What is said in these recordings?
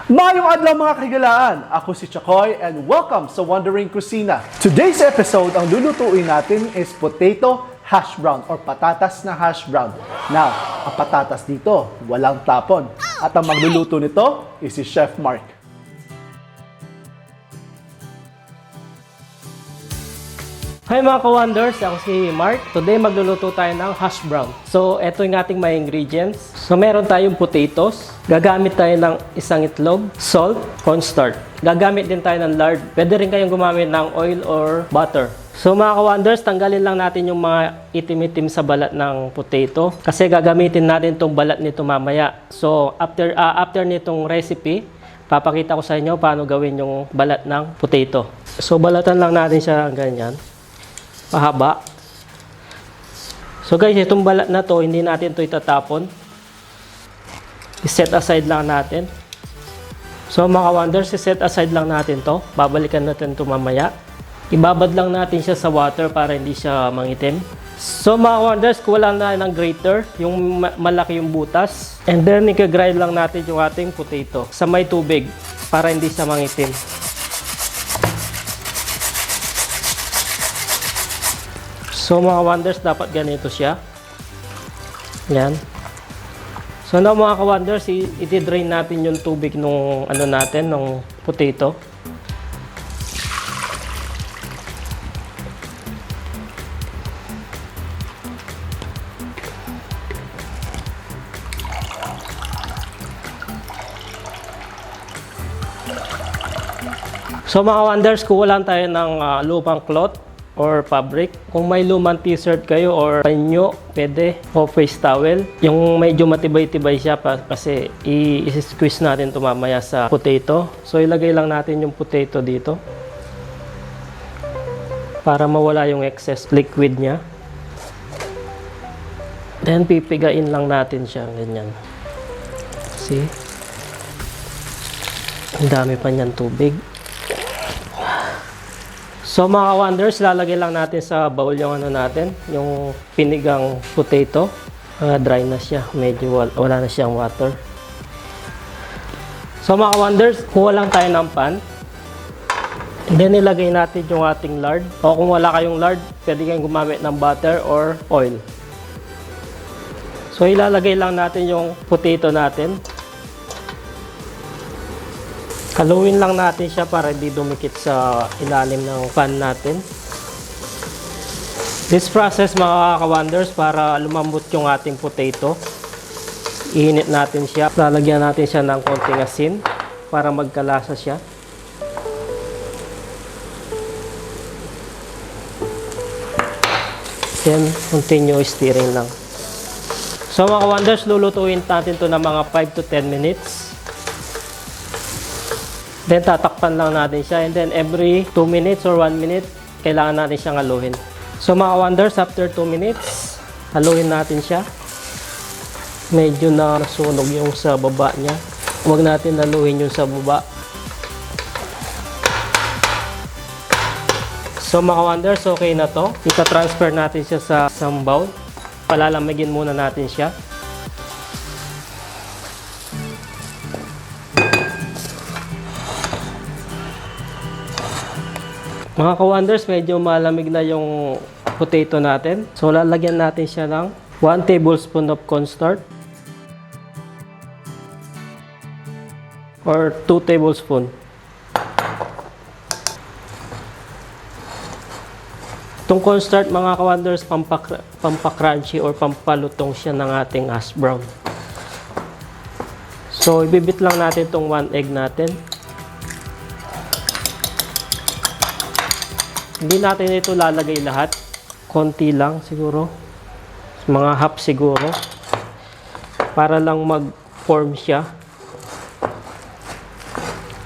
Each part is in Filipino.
Mayong adlaw mga kahigalaan! Ako si Chakoy and welcome sa Wandering Kusina. Today's episode, ang lulutuin natin is potato hash brown or patatas na hash brown. Now, ang patatas dito, walang tapon. At ang magluluto nito is si Chef Mark. Hi mga ka-wonders, ako si Mark. Today magluluto tayo ng hash brown. So, ito yung ating mga ingredients. So, meron tayong potatoes. Gagamit tayo ng isang itlog, salt, corn starch. Gagamit din tayo ng lard. Pwede rin kayong gumamit ng oil or butter. So mga ka-wonders, tanggalin lang natin yung mga itim-itim sa balat ng potato. Kasi gagamitin natin itong balat nito mamaya. So, after nitong recipe, papakita ko sa inyo paano gawin yung balat ng potato. So, balatan lang natin siya ganyan. Pahaba. So guys, itong balat na to, hindi natin to itatapon. I-set aside lang natin. So mga wonders, i-set aside lang natin to. Babalikan natin to mamaya. Ibabad lang natin siya sa water para hindi siya mangitim. So mga wonders, kuha lang na ng grater, yung malaki yung butas. And then, i-grind lang natin yung ating potato sa may tubig para hindi siya mangitim. So mga wonders, dapat ganito siya. Yan. So now mga ka-wonders, i-drain natin yung tubig nung nung potato. So mga wonders, kuha lang tayo ng lumang cloth or fabric. Kung may lumang t-shirt kayo or panyo, pwede. O face towel. Yung medyo matibay-tibay siya kasi i-squeeze natin ito mamaya sa potato. So ilagay lang natin yung potato dito para mawala yung excess liquid niya. Then pipigain lang natin siya ganyan. See? Ang dami pa niyan tubig. So mga wonders, lalagay lang natin sa bowl yung yung pinigang potato. Dry na siya, medyo wala na siyang water. So mga wonders, kuha lang tayo ng pan. And then ilagay natin yung ating lard. O kung wala kayong lard, pwede kayong gumamit ng butter or oil. So ilalagay lang natin yung potato natin. Haluin lang natin siya para hindi dumikit sa ilalim ng pan natin. This process mga ka-wonders, para lumambot yung ating potato, iinit natin siya. Lalagyan natin siya ng konting asin para magkalasa siya. Then, continue stirring lang. So mga ka-wonders, lulutuin natin to ng mga 5 to 10 minutes. Then tatakpan lang natin siya, and then every 2 minutes or 1 minute, kailangan natin siyang haluin. So mga wonders, after 2 minutes, haluin natin siya. Medyo na nasunog yung sa baba niya. Huwag natin haluin yung sa baba. So mga wonders, okay na to. Ika-transfer natin siya sa isang bowl. Palalamigin muna natin siya. Mga ka-wonders, medyo malamig na yung potato natin. So, lalagyan natin siya ng 1 tablespoon of corn starch or 2 tablespoon. Itong corn starch, mga ka-wonders, pampakrunchy or pampalutong siya ng ating hash brown. So, ibibit lang natin itong 1 egg natin. Hindi natin ito lalagay lahat. Konti lang siguro. Mga half siguro. Para lang mag-form siya.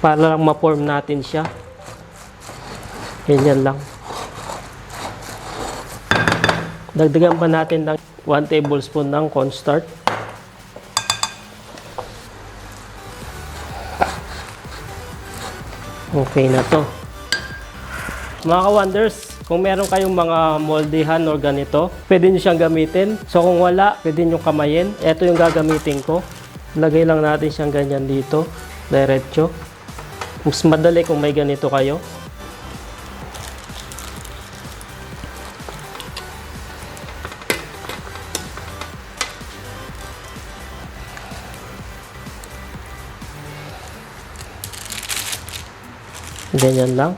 Para lang ma-form natin siya. Ganyan lang. Dagdagan pa natin ng 1 tablespoon ng corn starch. Okay na to. Mga ka-wonders, kung meron kayong mga moldihan or ganito, pwede nyo siyang gamitin. So kung wala, pwede nyo kamayin. Ito yung gagamitin ko. Lagay lang natin siyang ganyan dito. Diretso. Mas madali kung may ganito kayo. Ganyan lang.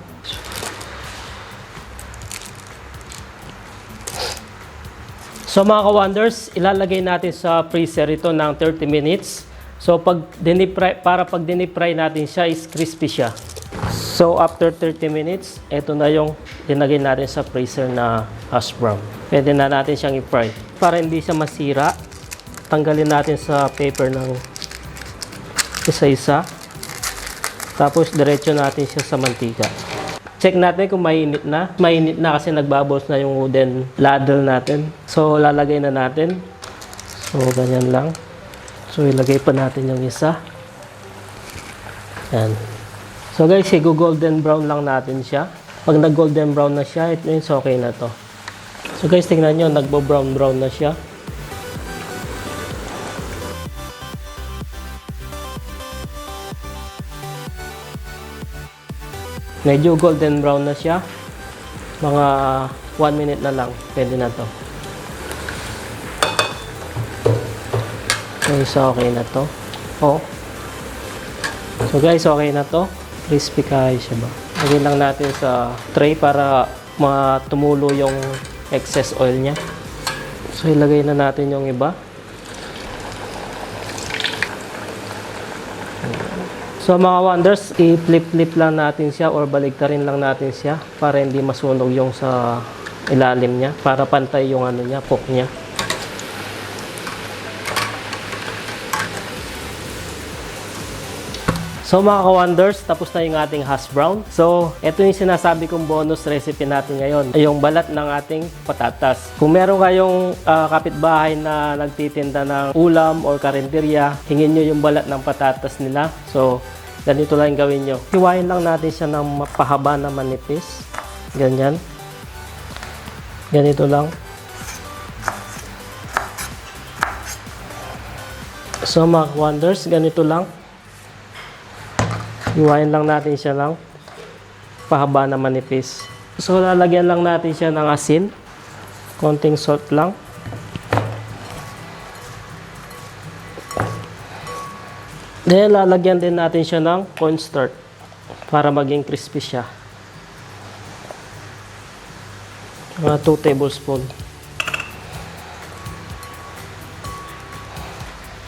So mga ka-wonders, ilalagay natin sa freezer ito ng 30 minutes. So pag dinip-fry natin siya is crispy siya. So after 30 minutes, ito na yung dinagay natin sa freezer na hash brown. Pwede na natin siyang i-fry. Para hindi siya masira, tanggalin natin sa paper ng isa-isa. Tapos diretso natin siya sa mantika. Check natin kung mainit na. Mainit na kasi nagbabos na yung wooden ladle natin. So, lalagay na natin. So, ganyan lang. So, ilagay pa natin yung isa. Yan. So, guys, golden brown lang natin siya. Pag nag-golden brown na siya, it means okay na to. So, guys, tingnan nyo, nagbo-brown na siya. Medyo golden brown na siya. Mga 1 minute na lang. Pwede na to. So okay na to. Oh. So guys, okay na to. Crispy kayo siya ba? Lagyan lang natin sa tray para matumulo yung excess oil niya. So ilagay na natin yung iba. So mga wonders, i-flip-flip lang natin siya or baligtarin lang natin siya para hindi masunog yung sa ilalim niya, para pantay yung ano niya, cook niya. So mga ka-wonders, tapos na yung ating hash brown. So ito yung sinasabi kong bonus recipe natin ngayon, yung balat ng ating patatas. Kung meron kayong kapitbahay na nagtitinda ng ulam or karinderya, hingin nyo yung balat ng patatas nila. So ganito lang gawin nyo. Hiwain lang natin siya ng pahaba na manipis. Ganyan. Ganito lang. So mga ka-wonders, ganito lang. Iwain lang natin siya ng pahaba na manipis. So, lalagyan lang natin siya ng asin. Konting salt lang. Then, lalagyan din natin siya ng corn starch para maging crispy siya. Mga 2 tablespoons.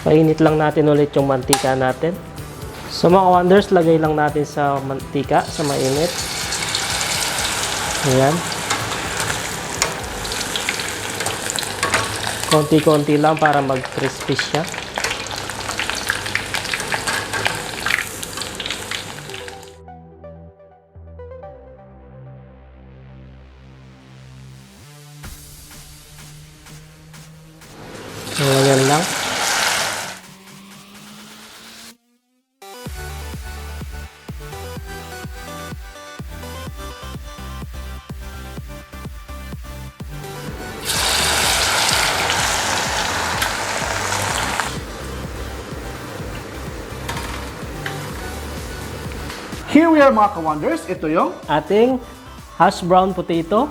Painit lang natin ulit yung mantika natin. So mga wonders, lagay lang natin sa mantika, sa mainit. Ayan. Konti-konti lang para mag-crispy siya. So ayan lang. Here we are mga ka-wonders. Ito yung Ating hash brown potato.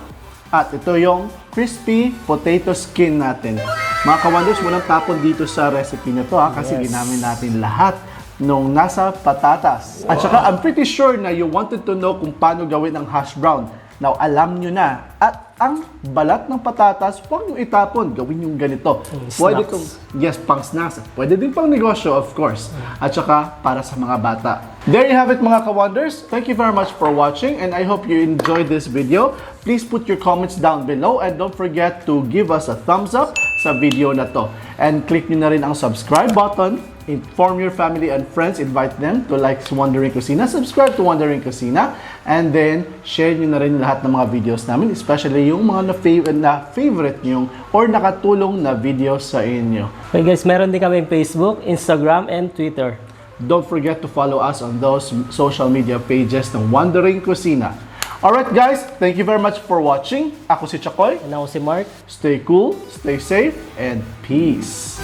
at ito yung crispy potato skin natin. Mga ka-wonders, walang tapon dito sa recipe na to kasi ginamit natin lahat nung nasa patatas. At saka I'm pretty sure na you wanted to know kung paano gawin ang hash brown. Now, alam nyo na. At ang balat ng patatas, huwag nyo itapon. Gawin yung ganito. Pwede kung, yes, pang snacks. Pwede din pang negosyo, of course. At saka, para sa mga bata. There you have it, mga ka-wonders. Thank you very much for watching, and I hope you enjoyed this video. Please put your comments down below, and don't forget to give us a thumbs up sa video na to. And click nyo na rin ang subscribe button. Inform your family and friends, invite them to like Wondering Kusina, subscribe to Wondering Kusina, and then share nyo na rin lahat ng mga videos namin, especially yung mga na favorite nyo or nakatulong na videos sa inyo. Okay guys, meron din kami Facebook, Instagram, and Twitter. Don't forget to follow us on those social media pages ng Wondering Kusina. Alright guys, thank you very much for watching. Ako si Chakoy. And ako si Mark. Stay cool, stay safe, and peace.